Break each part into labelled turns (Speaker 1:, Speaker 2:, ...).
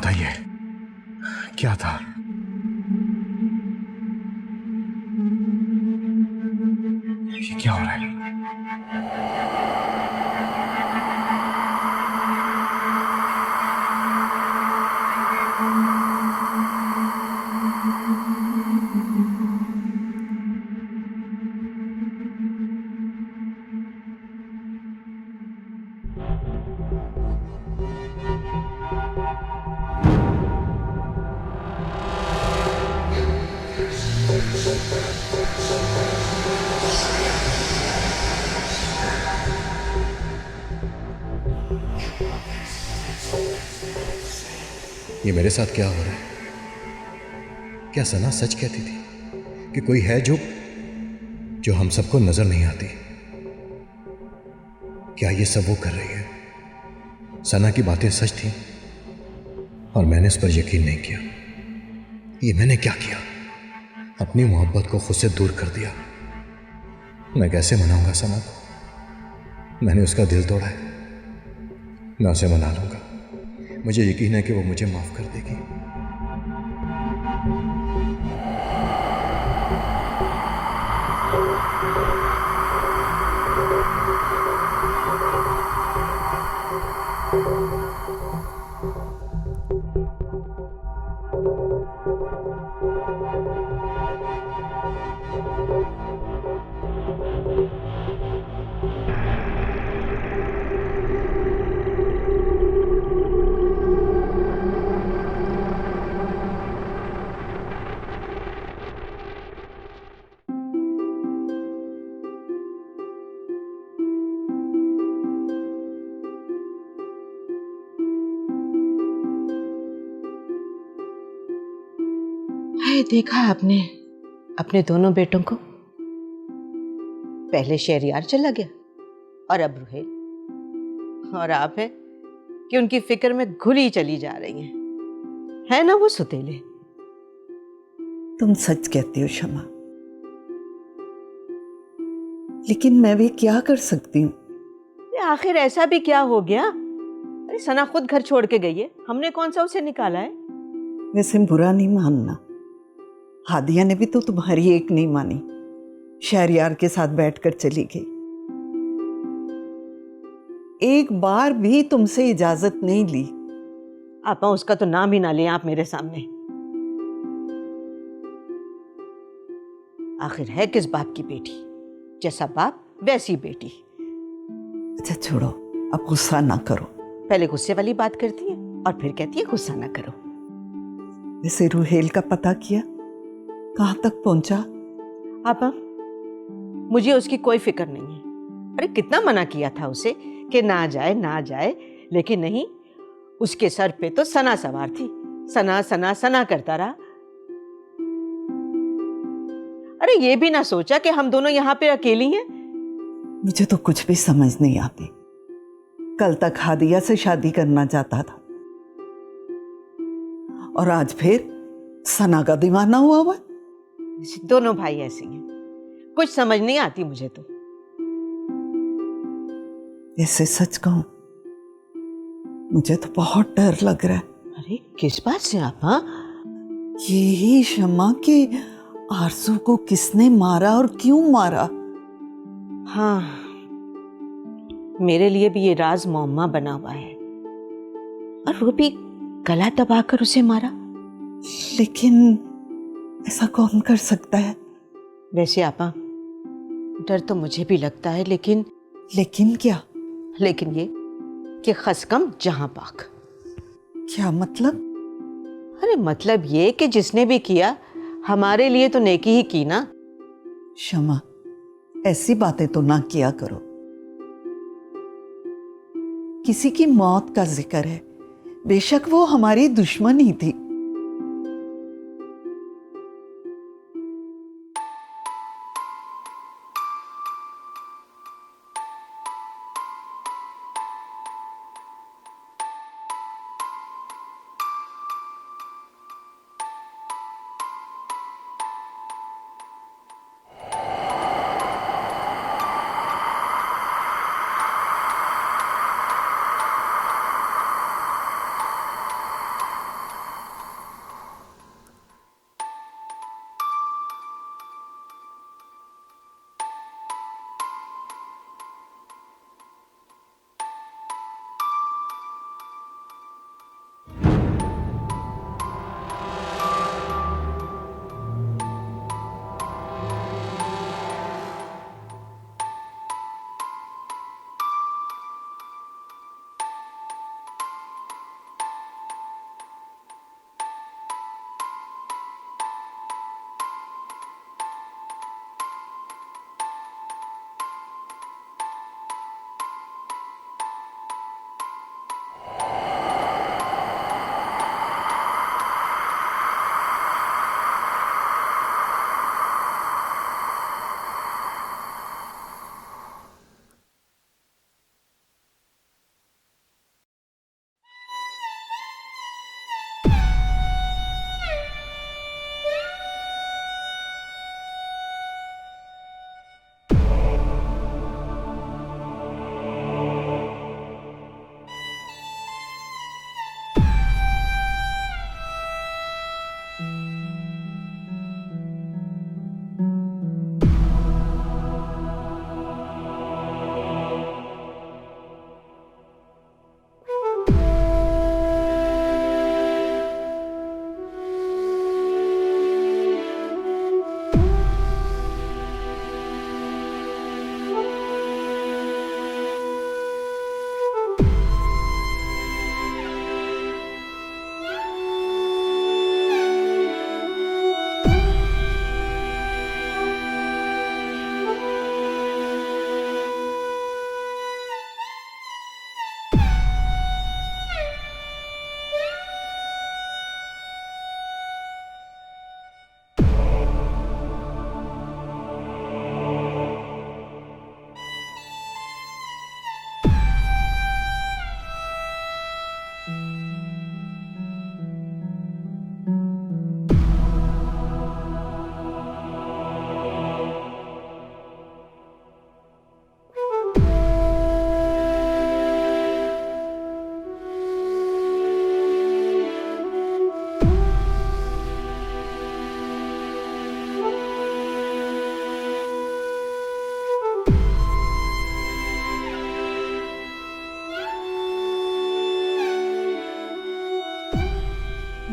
Speaker 1: था ये? क्या था? ये क्या हो रहा है? ये मेरे साथ क्या हो रहा है? क्या सना सच कहती थी कि कोई है जो हम सबको नजर नहीं आती? क्या ये सब वो कर रही है? सना की बातें सच थी और मैंने इस पर यकीन नहीं किया। ये मैंने क्या किया? अपनी मोहब्बत को खुद से दूर कर दिया। मैं कैसे मनाऊंगा सना को? मैंने उसका दिल तोड़ा है। मैं उसे मना लूंगा। मुझे यकीन है कि वो मुझे माफ कर देगी।
Speaker 2: है देखा आपने अपने दोनों बेटों को? पहले शहरयार चला गया और अब रुहेल, और आप है कि उनकी फिक्र में घुली चली जा रही हैं। है ना वो सुतेले?
Speaker 3: तुम सच कहती हो शमा, लेकिन मैं भी क्या कर सकती हूँ?
Speaker 2: आखिर ऐसा भी क्या हो गया? अरे सना खुद घर छोड़ के गई है, हमने कौन सा उसे निकाला है?
Speaker 3: वैसे बुरा नहीं मानना, हादिया ने भी तो तुम्हारी एक नहीं मानी, शहरयार के साथ बैठकर चली गई। एक बार भी तुमसे इजाजत नहीं ली।
Speaker 2: आपा उसका तो नाम ही ना लें आप मेरे सामने। आखिर है किस बाप की बेटी? जैसा बाप वैसी बेटी।
Speaker 3: अच्छा छोड़ो, अब गुस्सा ना करो।
Speaker 2: पहले गुस्से वाली बात करती है और फिर कहती है गुस्सा ना करो।
Speaker 3: वैसे रुहेल का पता किया? कहाँ तक पहुंचा?
Speaker 2: आपा मुझे उसकी कोई फिक्र नहीं है। अरे कितना मना किया था उसे कि ना जाए ना जाए, लेकिन नहीं, उसके सर पे तो सना सवार थी। सना सना सना करता रहा। अरे ये भी ना सोचा कि हम दोनों यहाँ पे अकेली हैं।
Speaker 3: मुझे तो कुछ भी समझ नहीं आती। कल तक हादिया से शादी करना चाहता था और आज फिर सना का दीवाना हुआ हुआ।
Speaker 2: दोनों भाई ऐसे हैं, कुछ समझ नहीं आती मुझे तो।
Speaker 3: ऐसे सच कहूं, मुझे तो बहुत डर लग रहा है।
Speaker 2: अरे किस बात से आपा?
Speaker 3: यही शमा कि आरज़ू को किसने मारा और क्यों मारा।
Speaker 2: हाँ, मेरे लिए भी ये राज मौम्मा बना हुआ है, और वो भी गला दबाकर उसे मारा।
Speaker 3: लेकिन ऐसा कौन कर सकता है?
Speaker 2: वैसे आपा डर तो मुझे भी लगता है, लेकिन
Speaker 3: क्या?
Speaker 2: लेकिन ये कि खस कम जहां पाक।
Speaker 3: क्या मतलब?
Speaker 2: अरे मतलब ये कि जिसने भी किया हमारे लिए तो नेकी ही की ना।
Speaker 3: शमा, ऐसी बातें तो ना किया करो। किसी की मौत का जिक्र है, बेशक वो हमारी दुश्मन ही थी।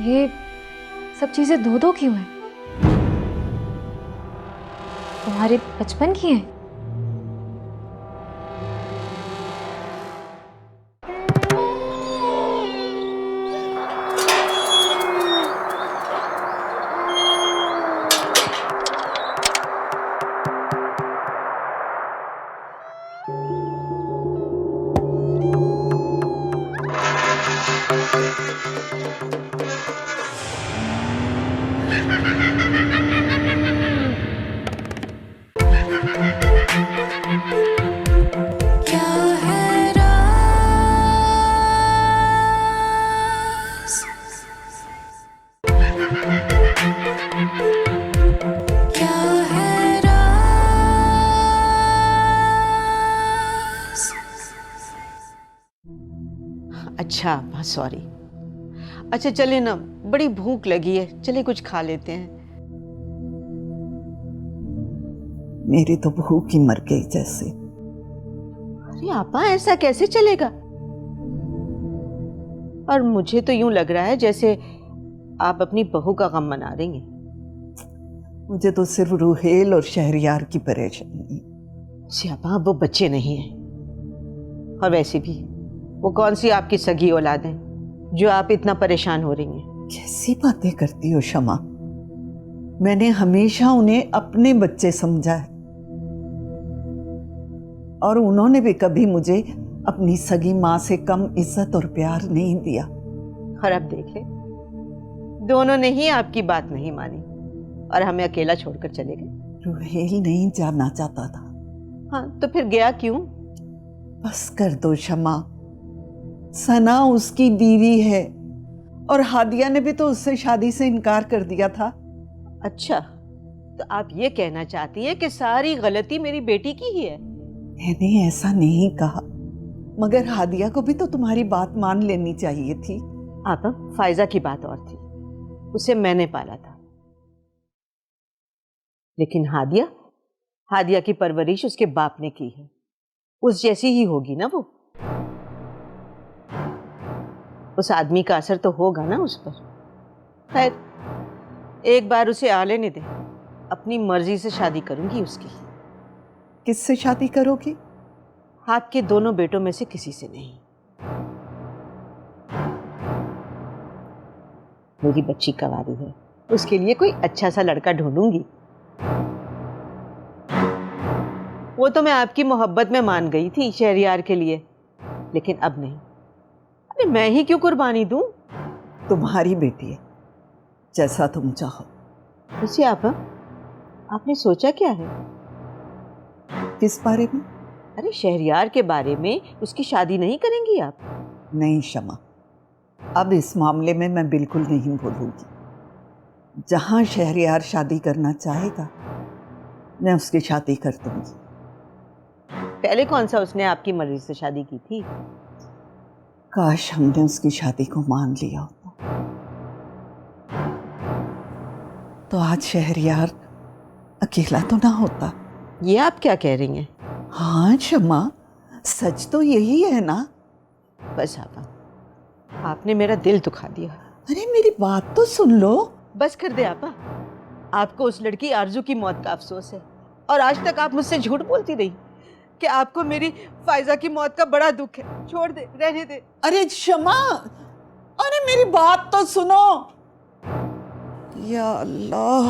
Speaker 4: ये सब चीजें दो दो क्यों हैं? तुम्हारे बचपन की हैं?
Speaker 2: अच्छा अब्बा सॉरी। अच्छा चले ना, बड़ी भूख लगी है, चले कुछ खा लेते हैं।
Speaker 3: मेरी तो भूख ही मर गई जैसे।
Speaker 2: अरे आपा ऐसा कैसे चलेगा? और मुझे तो यूं लग रहा है जैसे आप अपनी बहू का गम मना रही हैं।
Speaker 3: मुझे तो सिर्फ रूहेल और शहरयार की परेशानी।
Speaker 2: जी आपा वो बच्चे नहीं हैं, और वैसे भी वो कौन सी आपकी सगी औलाद है जो आप इतना परेशान हो रही हैं?
Speaker 3: कैसी बातें करती हो शमा? मैंने हमेशा उन्हें अपने बच्चे समझा है, और उन्होंने भी कभी मुझे अपनी सगी माँ से कम इज्जत और प्यार नहीं दिया।
Speaker 2: और अब देख ले, दोनों ने ही आपकी बात नहीं मानी और हमें अकेला छोड़कर चले गए।
Speaker 3: रूहेल नहीं जाना चाहता था।
Speaker 2: हाँ तो फिर गया क्यों?
Speaker 3: बस कर दो शमा, सना उसकी बीवी है, और हादिया ने भी तो उससे शादी से इनकार कर दिया था।
Speaker 2: अच्छा, तो आप ये कहना चाहती हैं कि सारी गलती मेरी बेटी की ही है?
Speaker 3: मैंने ऐसा नहीं कहा, मगर हादिया को भी तो तुम्हारी बात मान लेनी चाहिए थी।
Speaker 2: आप फायजा की बात और थी, उसे मैंने पाला था, लेकिन हादिया की परवरिश उसके बाप ने की है, उस जैसी ही होगी ना वो। उस आदमी का असर तो होगा ना उस पर। खैर एक बार उसे आ लेने दे, अपनी मर्जी से शादी करूंगी उसकी।
Speaker 3: किससे शादी करोगी?
Speaker 2: आपके दोनों बेटों में से किसी से नहीं। मेरी बच्ची कवारी है, उसके लिए कोई अच्छा सा लड़का ढूंढूंगी। वो तो मैं आपकी मोहब्बत में मान गई थी शहरयार के लिए, लेकिन अब नहीं। अरे मैं ही क्यों कुर्बानी दूं?
Speaker 3: तुम्हारी बेटी है, जैसा तुम चाहो।
Speaker 2: वैसे आपने सोचा क्या है?
Speaker 3: किस बारे में?
Speaker 2: अरे शहरयार के बारे में। उसकी शादी नहीं करेंगी आप?
Speaker 3: नहीं शमा, अब इस मामले में मैं बिल्कुल नहीं बोलूंगी। जहां शहरयार शादी करना चाहेगा मैं उसकी शादी कर दूंगी।
Speaker 2: पहले कौन सा उसने आपकी मर्जी से शादी की थी?
Speaker 3: काश हमने उसकी शादी को मान लिया होता, तो आज शहरयार अकेला तो ना होता।
Speaker 2: ये आप क्या कह रही हैं?
Speaker 3: हाँ शमा, सच तो यही है ना।
Speaker 2: बस आपने मेरा दिल दुखा दिया।
Speaker 3: अरे मेरी बात तो सुन लो।
Speaker 2: बस कर दे आपा। आपको उस लड़की आरजू की मौत का अफसोस है, और आज तक आप मुझसे झूठ बोलती रही कि आपको मेरी फायजा की मौत का बड़ा दुख है। छोड़ दे, रहने दे।
Speaker 3: अरे शमा, अरे मेरी बात तो सुनो। या अल्लाह।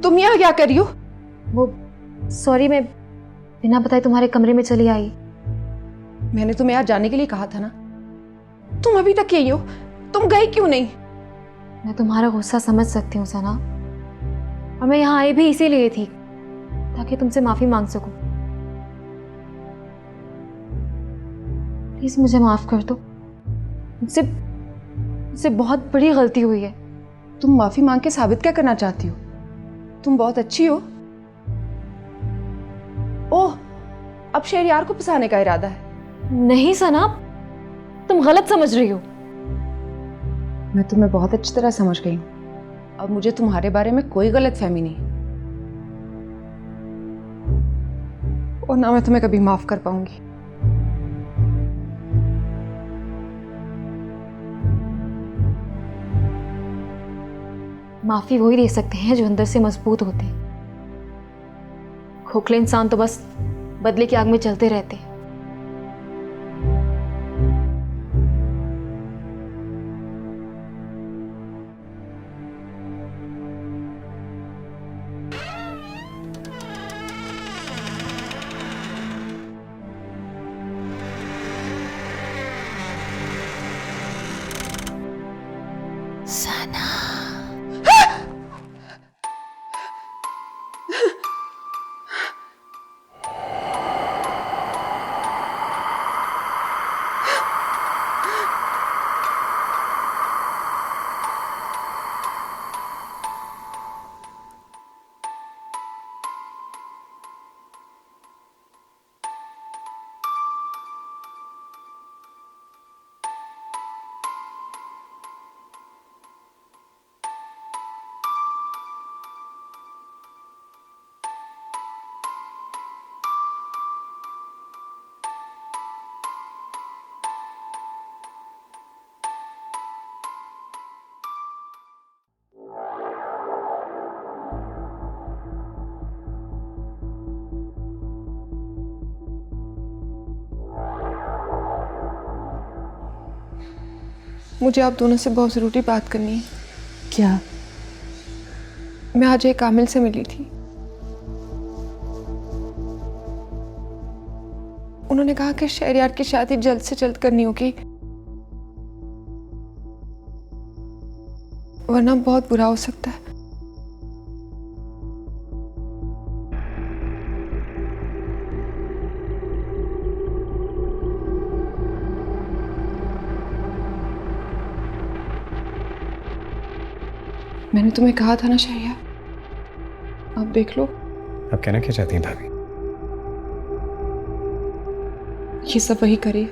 Speaker 4: तुम यहाँ क्या कर रही हो? वो सॉरी, मैं बिना बताए तुम्हारे कमरे में चली आई।
Speaker 5: मैंने तुम्हें यहाँ जाने के लिए कहा था ना, तुम अभी तक यही हो, तुम गई क्यों नहीं?
Speaker 4: मैं तुम्हारा गुस्सा समझ सकती हूँ सना, और मैं यहाँ आई भी इसीलिए थी ताकि तुमसे माफी मांग सकूं। प्लीज मुझे माफ कर दो, मुझसे बहुत बड़ी गलती हुई है।
Speaker 5: तुम माफी मांग के साबित क्या करना चाहती हो? तुम बहुत अच्छी हो। ओह, अब शहरयार को फंसाने का इरादा है?
Speaker 4: नहीं सना, तुम गलत समझ रही हो।
Speaker 5: मैं तुम्हें बहुत अच्छी तरह समझ गई हूँ। अब मुझे तुम्हारे बारे में कोई गलतफहमी नहीं। और ना मैं तुम्हें कभी माफ कर पाऊंगी।
Speaker 4: माफी वही दे सकते हैं जो अंदर से मजबूत होते हैं। खोखले इंसान तो बस बदले की आग में चलते रहते हैं।
Speaker 5: मुझे आप दोनों से बहुत ज़रूरी बात करनी है।
Speaker 3: क्या?
Speaker 5: मैं आज एक कामिल से मिली थी। उन्होंने कहा कि शहरयार की शादी जल्द से जल्द करनी होगी, वरना बहुत बुरा हो सकता है। मैंने तुम्हें कहा था ना शहरयार, आप देख लो।
Speaker 6: आप कहना क्या चाहती हैं भाभी?
Speaker 5: ये सब वही करे,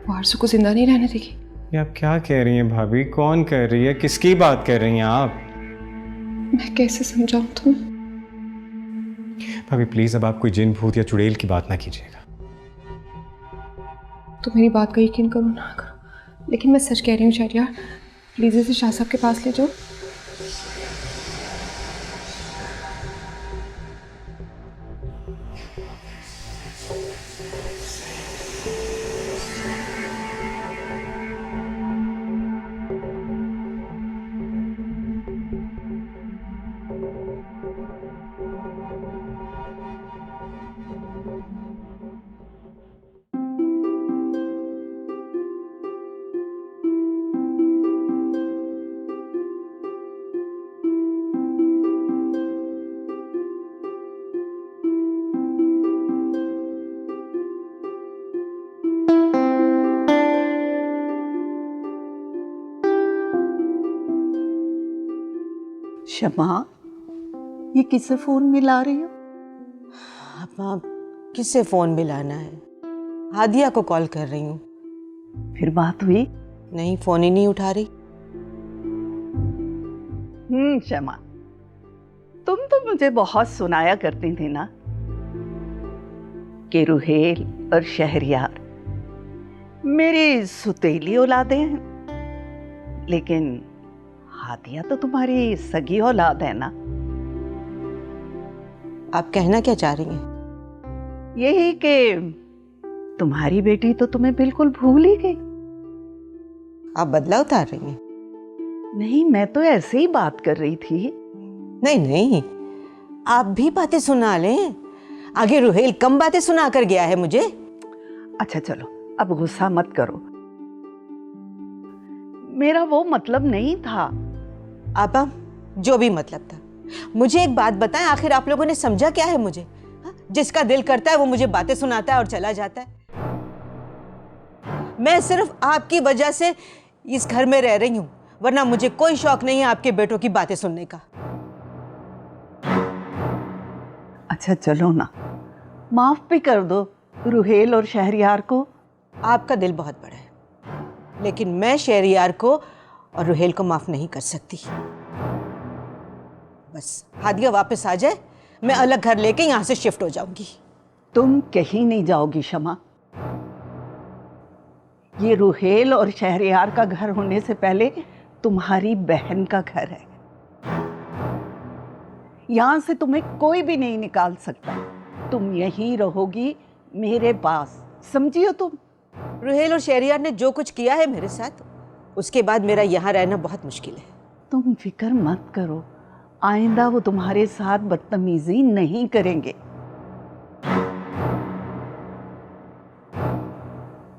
Speaker 5: वो आरज़ू को जिंदा नहीं रहने देगी।
Speaker 6: ये आप क्या कह रही हैं भाभी? कौन कह रही है? किसकी बात कर रही हैं आप?
Speaker 5: मैं कैसे समझाऊं तुम्हें?
Speaker 6: भाभी प्लीज अब आप कोई जिन भूत या चुड़ैल की बात ना कीजिएगा।
Speaker 5: तो मेरी बात का यकीन करो ना करो, लेकिन मैं सच कह रही हूँ शहरयार, प्लीज इसे शाह साहब के पास ले जाओ।
Speaker 3: शमा, ये किसे फोन मिला रही हो?
Speaker 2: अब आप किससे फोन मिलाना है? हादिया को कॉल कर रही हूँ।
Speaker 3: फिर बात हुई?
Speaker 2: नहीं, फोन ही नहीं उठा रही।
Speaker 3: शमा, तुम तो मुझे बहुत सुनाया करती थी ना कि रुहेल और शहरयार मेरी सुतीली औलादे हैं, लेकिन हादिया तो तुम्हारी सगी औलाद है ना।
Speaker 2: आप कहना क्या चाह रही हैं?
Speaker 3: यही कि तुम्हारी बेटी तो तुम्हें बिल्कुल भूल ही गई।
Speaker 2: आप बदला उतार रही हैं?
Speaker 3: नहीं, मैं तो ऐसे ही बात कर रही थी।
Speaker 2: नहीं नहीं, आप भी बातें सुना लें। आगे रुहेल कम बातें सुना कर गया है मुझे।
Speaker 3: अच्छा चलो, अब गुस्सा मत करो, मेरा वो मतलब नहीं था।
Speaker 2: आपा, जो भी मतलब था, मुझे एक बात बताएं, आखिर आप लोगों ने समझा क्या है मुझे? जिसका दिल करता है वो मुझे बातें सुनाता है और चला जाता है। मैं सिर्फ आपकी वजह से इस घर में रह रही हूं, वरना मुझे कोई शौक नहीं है आपके बेटों की बातें सुनने का।
Speaker 3: अच्छा चलो ना, माफ भी कर दो रुहेल और शहरयार को।
Speaker 2: आपका दिल बहुत बड़ा है, लेकिन मैं शहरयार को और रुहेल को माफ नहीं कर सकती। बस हादिया वापस आ जाए, मैं अलग घर लेके यहां से शिफ्ट हो जाऊंगी।
Speaker 3: तुम कहीं नहीं जाओगी शमा। ये रुहेल और शहरयार का घर होने से पहले तुम्हारी बहन का घर है। यहां से तुम्हें कोई भी नहीं निकाल सकता। तुम यहीं रहोगी मेरे पास, समझी हो तुम?
Speaker 2: रुहेल और शहरयार ने जो कुछ किया है मेरे साथ, उसके बाद मेरा यहाँ रहना बहुत मुश्किल है।
Speaker 3: तुम फिक्र मत करो, आइंदा वो तुम्हारे साथ बदतमीजी नहीं करेंगे।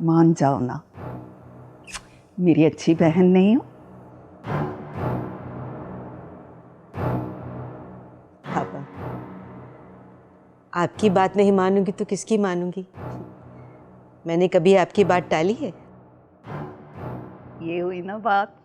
Speaker 3: मान जाओ ना, मेरी अच्छी बहन नहीं हो?
Speaker 2: पापा, आपकी बात नहीं मानूंगी तो किसकी मानूंगी? मैंने कभी आपकी बात टाली है?
Speaker 3: ये हुई ना बात।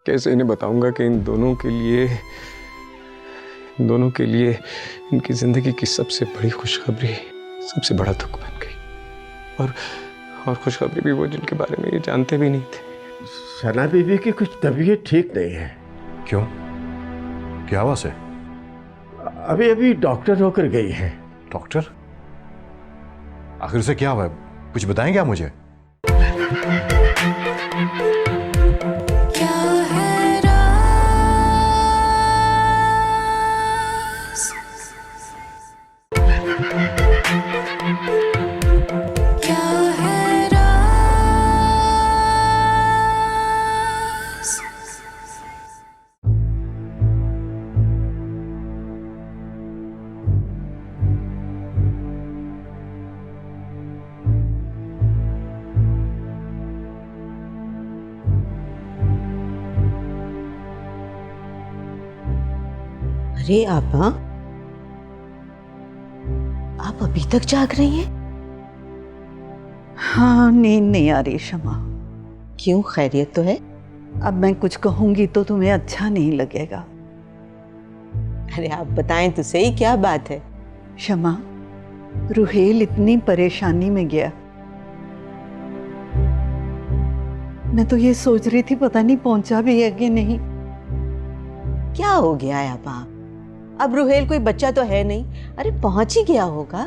Speaker 6: कैसे इन्हें बताऊंगा कि इन दोनों के लिए इनकी जिंदगी की सबसे बड़ी खुशखबरी सबसे बड़ा दुख बन गई। और खुशखबरी भी वो जिनके बारे में ये जानते भी नहीं थे।
Speaker 7: सना बीबी की कुछ तबीयत ठीक नहीं है।
Speaker 1: क्यों, क्या हुआ से?
Speaker 7: अभी अभी डॉक्टर होकर गई है।
Speaker 1: डॉक्टर? आखिर से क्या हुआ, कुछ बताएं क्या मुझे?
Speaker 2: अरे आपा, आप अभी तक जाग रही हैं?
Speaker 3: हाँ, नींद नहीं आ रही शमा।
Speaker 2: क्यों, खैरियत तो है?
Speaker 3: अब मैं कुछ कहूंगी तो तुम्हें अच्छा नहीं लगेगा।
Speaker 2: अरे आप बताएं तो सही, क्या बात है?
Speaker 3: शमा, रुहेल इतनी परेशानी में गया, मैं तो ये सोच रही थी पता नहीं पहुंचा भी है कि नहीं।
Speaker 2: क्या हो गया है आपा? अब रुहेल कोई बच्चा तो है नहीं, अरे पहुंच ही गया होगा।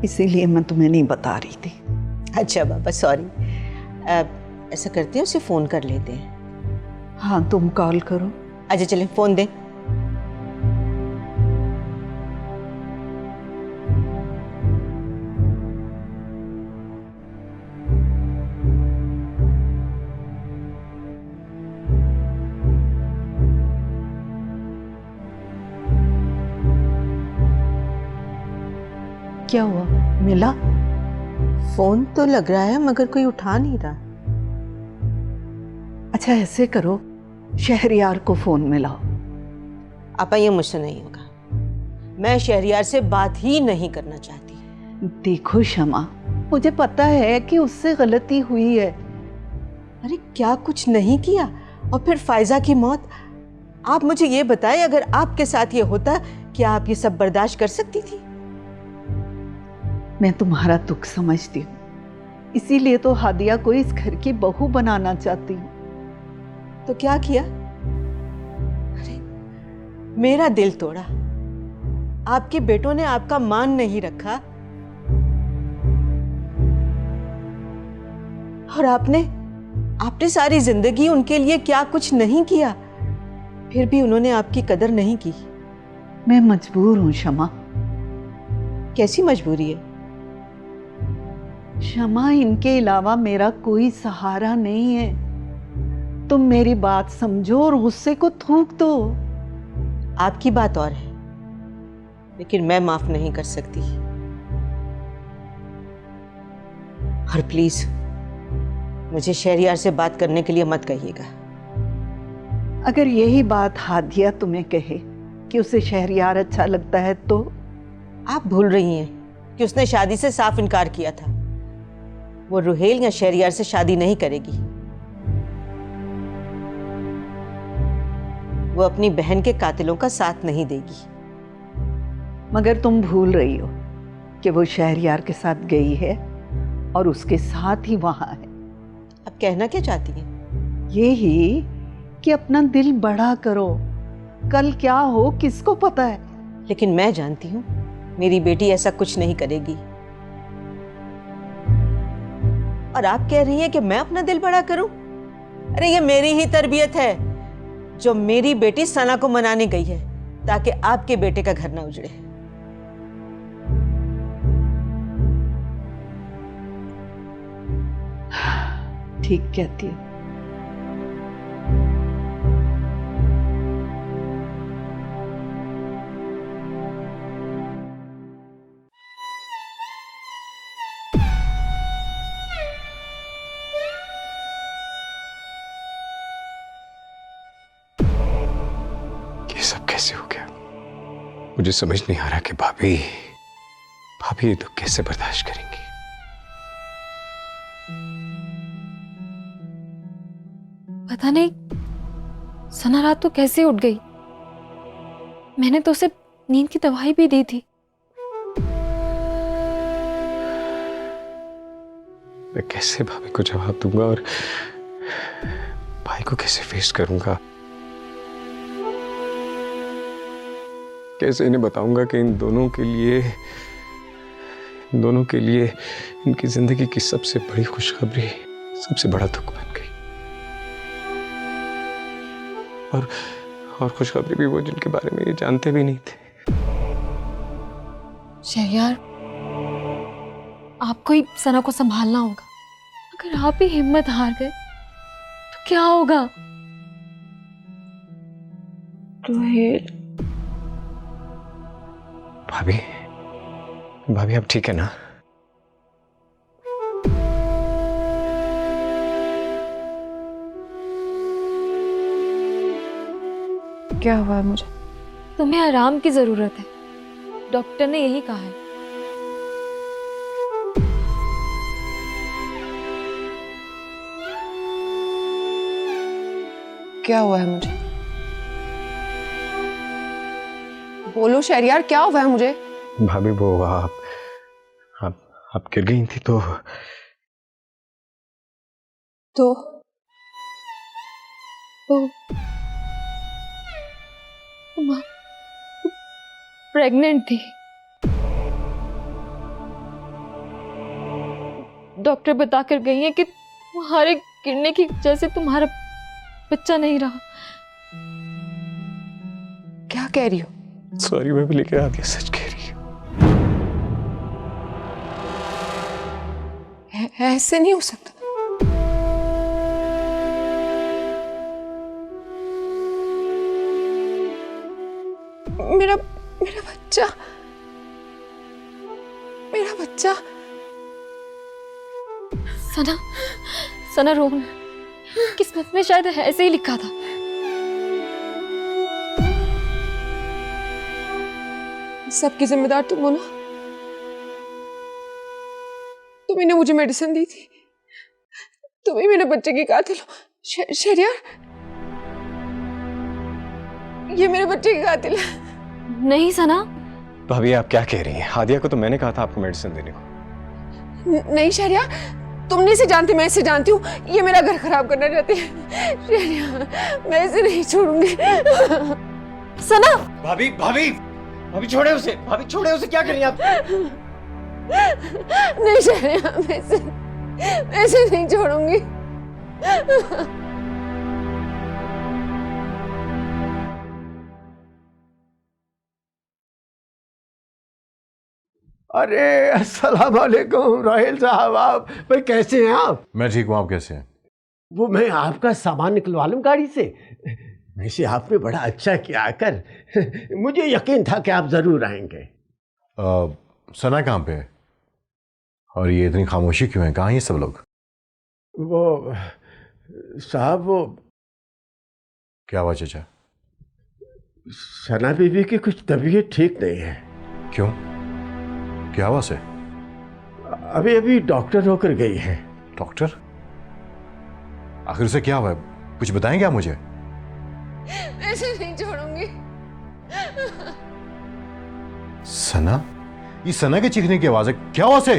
Speaker 3: इसीलिए मैं तुम्हें नहीं बता रही थी।
Speaker 2: अच्छा बाबा, सॉरी। ऐसा करते हैं, उसे फोन कर लेते हैं।
Speaker 3: हाँ, तुम कॉल करो।
Speaker 2: अच्छा चलें, फोन दें।
Speaker 3: क्या हुआ, मिला?
Speaker 2: फोन तो लग रहा है मगर कोई उठा नहीं रहा।
Speaker 3: अच्छा ऐसे करो, शहरयार को फोन मिलाओ।
Speaker 2: आपा, ये मुझसे नहीं होगा। मैं शहरयार से बात ही नहीं करना चाहती।
Speaker 3: देखो शमा, मुझे पता है कि उससे गलती हुई है।
Speaker 2: अरे क्या कुछ नहीं किया? और फिर फायजा की मौत। आप मुझे ये बताएं, अगर आपके साथ ये होता, क्या आप ये सब बर्दाश्त कर सकती थी?
Speaker 3: मैं तुम्हारा दुख समझती हूँ, इसीलिए तो हादिया को इस घर की बहू बनाना चाहती हूँ।
Speaker 2: तो क्या किया? अरे मेरा दिल तोड़ा। आपके बेटों ने आपका मान नहीं रखा, और आपने सारी जिंदगी उनके लिए क्या कुछ नहीं किया, फिर भी उन्होंने आपकी कदर नहीं की।
Speaker 3: मैं मजबूर हूँ शमा।
Speaker 2: कैसी मजबूरी है?
Speaker 3: शमा, इनके अलावा मेरा कोई सहारा नहीं है। तुम मेरी बात समझो और गुस्से को थूक दो।
Speaker 2: आपकी बात और है, लेकिन मैं माफ नहीं कर सकती। और प्लीज मुझे शहरयार से बात करने के लिए मत कहिएगा।
Speaker 3: अगर यही बात हादिया तुम्हें कहे कि उसे शहरयार अच्छा लगता है तो?
Speaker 2: आप भूल रही हैं कि उसने शादी से साफ इनकार किया था। वो रुहेल या शहरयार से शादी नहीं करेगी। वो अपनी बहन के कातिलों का साथ नहीं देगी।
Speaker 3: मगर तुम भूल रही हो कि वो शहरयार के साथ गई है और उसके साथ ही वहां है।
Speaker 2: अब कहना क्या चाहती हैं?
Speaker 3: यही कि अपना दिल बड़ा करो, कल क्या हो किसको पता है।
Speaker 2: लेकिन मैं जानती हूं मेरी बेटी ऐसा कुछ नहीं करेगी। और आप कह रही हैं कि मैं अपना दिल बड़ा करूं? अरे ये मेरी ही तरबियत है जो मेरी बेटी सना को मनाने गई है ताकि आपके बेटे का घर ना उजड़े।
Speaker 3: ठीक कहती है।
Speaker 6: ये सब कैसे हो गया? मुझे समझ नहीं आ रहा कि भाभी ये तो कैसे बर्दाश्त करेंगी।
Speaker 4: पता नहीं सना रात तो कैसे उठ गई। मैंने तो उसे नींद की दवाई भी दी थी।
Speaker 6: मैं कैसे भाभी को जवाब दूंगा और भाई को कैसे फेस करूंगा? कैसे इन्हें बताऊंगा कि इन दोनों के लिए इनकी जिंदगी की सबसे बड़ी खुशखबरी सबसे बड़ा दुख बन गई। और खुशखबरी भी वो जिनके बारे में ये जानते भी नहीं थे।
Speaker 4: शहरयार, आपको ही सना को संभालना होगा। अगर आप ही हिम्मत हार गए तो क्या होगा?
Speaker 5: रोहित,
Speaker 6: भाभी अब ठीक है ना?
Speaker 5: क्या हुआ है मुझे?
Speaker 4: तुम्हें आराम की जरूरत है, डॉक्टर ने यही कहा है।
Speaker 5: क्या हुआ है मुझे? बोलो शहरयार, क्या हुआ है मुझे?
Speaker 6: भाभी वो आप गिर गई थी तो
Speaker 4: माँ प्रेग्नेंट थी। डॉक्टर बता कर गई है कि तुम्हारे गिरने की वजह से तुम्हारा बच्चा नहीं रहा।
Speaker 5: क्या कह रही हो?
Speaker 6: सॉरी भाभी, लेकिन आप ये सच कह रही हो।
Speaker 5: ऐसे नहीं हो सकता। मेरा बच्चा
Speaker 4: सना रोना, किस्मत में शायद ऐसे ही लिखा था।
Speaker 5: सबकी जिम्मेदार तुम हो ना? तुम ही ने मुझे मेडिसिन दी थी, तुम ही मेरे बच्चे की कातिल हो। शहरयार, ये मेरे बच्चे की कातिल है।
Speaker 4: नहीं सना।
Speaker 6: भाभी आप क्या कह रही हैं? हादिया को तो मैंने कहा था आपको मेडिसिन देने को।
Speaker 5: नहीं शहरयार, तुम नहीं इसे जानती, मैं इसे जानती हूँ। ये मेरा घर खराब करना चाहती है। शहरयार, मैं इसे नहीं छोड़ूंगी।
Speaker 4: सना।
Speaker 8: भाभी छोड़े उसे, क्या कर रही हैं आप?
Speaker 5: नहीं शहरयार, मैं इसे नहीं छोड़ूंगी।
Speaker 7: अरे अस्सलाम वालेकुम राहिल साहब, आप भाई कैसे हैं आप?
Speaker 1: मैं ठीक हूँ, आप कैसे हैं?
Speaker 7: वो मैं आपका सामान निकलवा लूं गाड़ी से। वैसे आपने बड़ा अच्छा किया आकर, मुझे यकीन था कि आप जरूर आएंगे।
Speaker 1: सना कहाँ पे है? और ये इतनी खामोशी क्यों है? कहाँ हैं ये सब लोग?
Speaker 7: वो साहब, वो
Speaker 1: क्या हुआ चाचा?
Speaker 7: सना बीवी की कुछ तबीयत ठीक नहीं है।
Speaker 1: क्यों, क्या हुआ से?
Speaker 7: अभी डॉक्टर होकर गई है।
Speaker 1: डॉक्टर? आखिर उसे क्या हुआ है? कुछ बताएंगे आप मुझे?
Speaker 5: ऐसे नहीं छोड़ूंगी।
Speaker 1: सना? ये सना के चीखने की आवाज है, क्या हुआ से?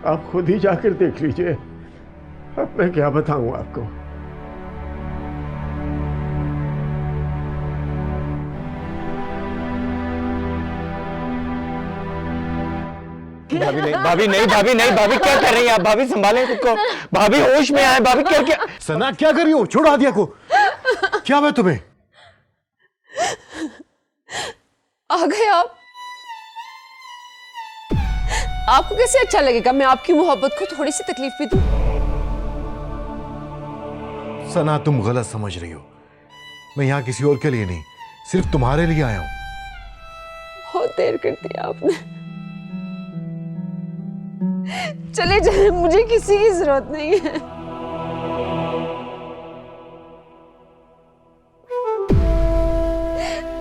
Speaker 7: आप खुद ही जाकर देख लीजिए, अब मैं क्या बताऊं आपको।
Speaker 8: भाभी नहीं, क्या कर रही हैं आप? भाभी संभालें खुद को, भाभी होश में आए। भाभी क्या?
Speaker 1: सना क्या कर रही हो? छोड़ो हादिया को। क्या हुआ तुम्हें?
Speaker 5: आ गए आप? आपको कैसे अच्छा लगेगा मैं आपकी मोहब्बत को थोड़ी सी तकलीफ भी दूं?
Speaker 1: सना तुम गलत समझ रही हो। मैं यहाँ किसी और के लिए नहीं, सिर्फ तुम्हारे लिए आया हूं।
Speaker 5: बहुत देर कर दी आपने। चले जाए, मुझे किसी की जरूरत नहीं है।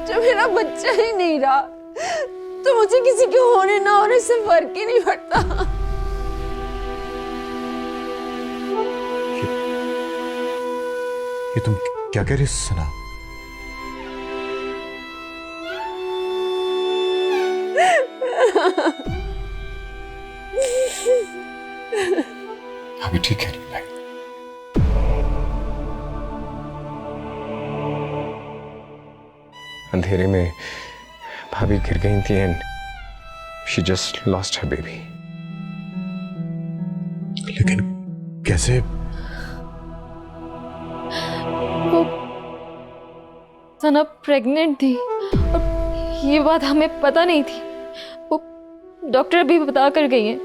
Speaker 5: जब मेरा बच्चा ही नहीं रहा तो मुझे किसी के होने ना होने से फर्क ही नहीं पड़ता।
Speaker 1: ये तुम क्या कह रही हो सना?
Speaker 6: अभी ठीक है भाई। अंधेरे में भाभी गिर गई थी and she just lost her baby.
Speaker 1: लेकिन कैसे?
Speaker 4: वो सना प्रेग्नेंट थी और ये बात हमें पता नहीं थी। वो डॉक्टर भी बता कर गई हैं।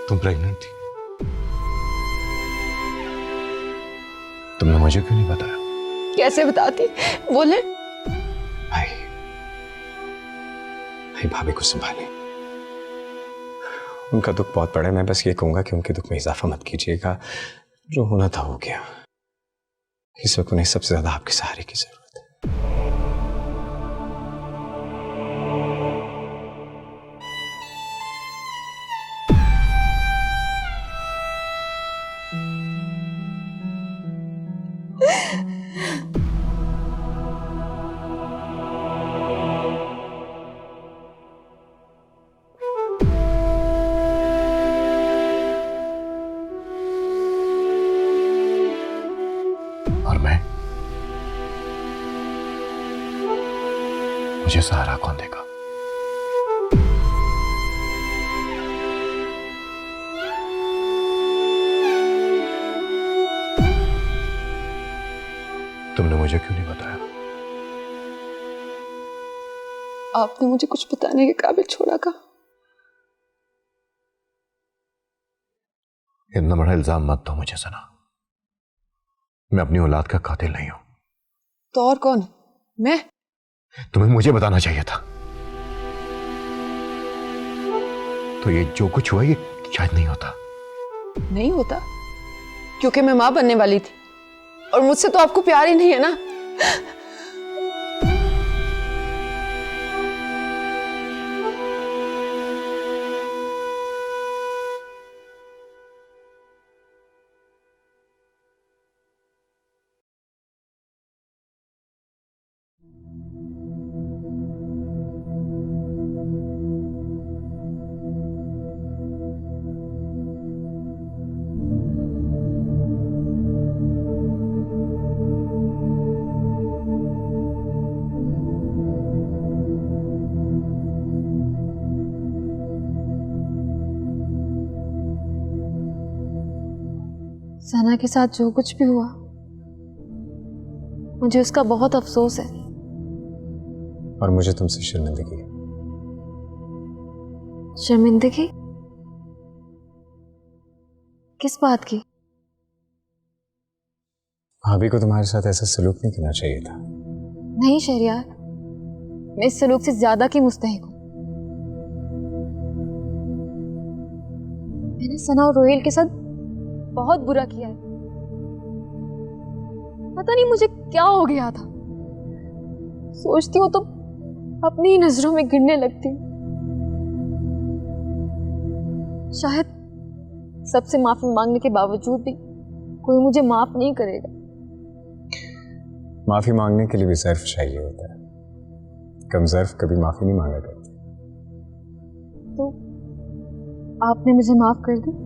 Speaker 1: तुम प्रेग्नेंट थी? तुमने मुझे क्यों नहीं बताया?
Speaker 5: कैसे बताती, बोले।
Speaker 6: भाई भाभी को संभाले, उनका दुख बहुत बड़ा है। मैं बस ये कहूंगा कि उनके दुख में इजाफा मत कीजिएगा। जो होना था हो गया। इस वक्त उन्हें सबसे ज्यादा आपके सहारे की जरूरत है।
Speaker 1: और मैं? मुझे सहारा कौन देगा? तुमने मुझे क्यों नहीं बताया?
Speaker 5: आपने मुझे कुछ बताने के काबिल छोड़ा का।
Speaker 1: इतना बड़ा इल्जाम मत दो मुझे सना। मैं अपनी औलाद का कातिल नहीं हूं।
Speaker 5: तो और कौन है? मैं?
Speaker 1: तुम्हें मुझे बताना चाहिए था। तो ये जो कुछ हुआ ये शायद नहीं होता।
Speaker 5: नहीं होता क्योंकि मैं मां बनने वाली थी और मुझसे तो आपको प्यार ही नहीं है ना।
Speaker 4: सना के साथ जो कुछ भी हुआ मुझे उसका बहुत अफसोस है।
Speaker 6: और मुझे तुमसे शर्मिंदगी।
Speaker 4: शर्मिंदगी? किस बात की?
Speaker 6: भाभी को तुम्हारे साथ ऐसा सलूक नहीं करना चाहिए था।
Speaker 4: नहीं शहरियार, मैं इस सलूक से ज्यादा की मुस्तहिक हूं। मैंने सना और रोहेल के साथ बहुत बुरा किया है। पता नहीं मुझे क्या हो गया था। सोचती हूँ तो अपनी ही नजरों में गिरने लगती हूँ। शायद सबसे माफी मांगने के बावजूद भी कोई मुझे माफ नहीं करेगा।
Speaker 6: माफी मांगने के लिए भी ज़र्फ चाहिए होता है। कम ज़र्फ कभी माफी नहीं मांगा करते।
Speaker 4: तो आपने मुझे माफ कर दी?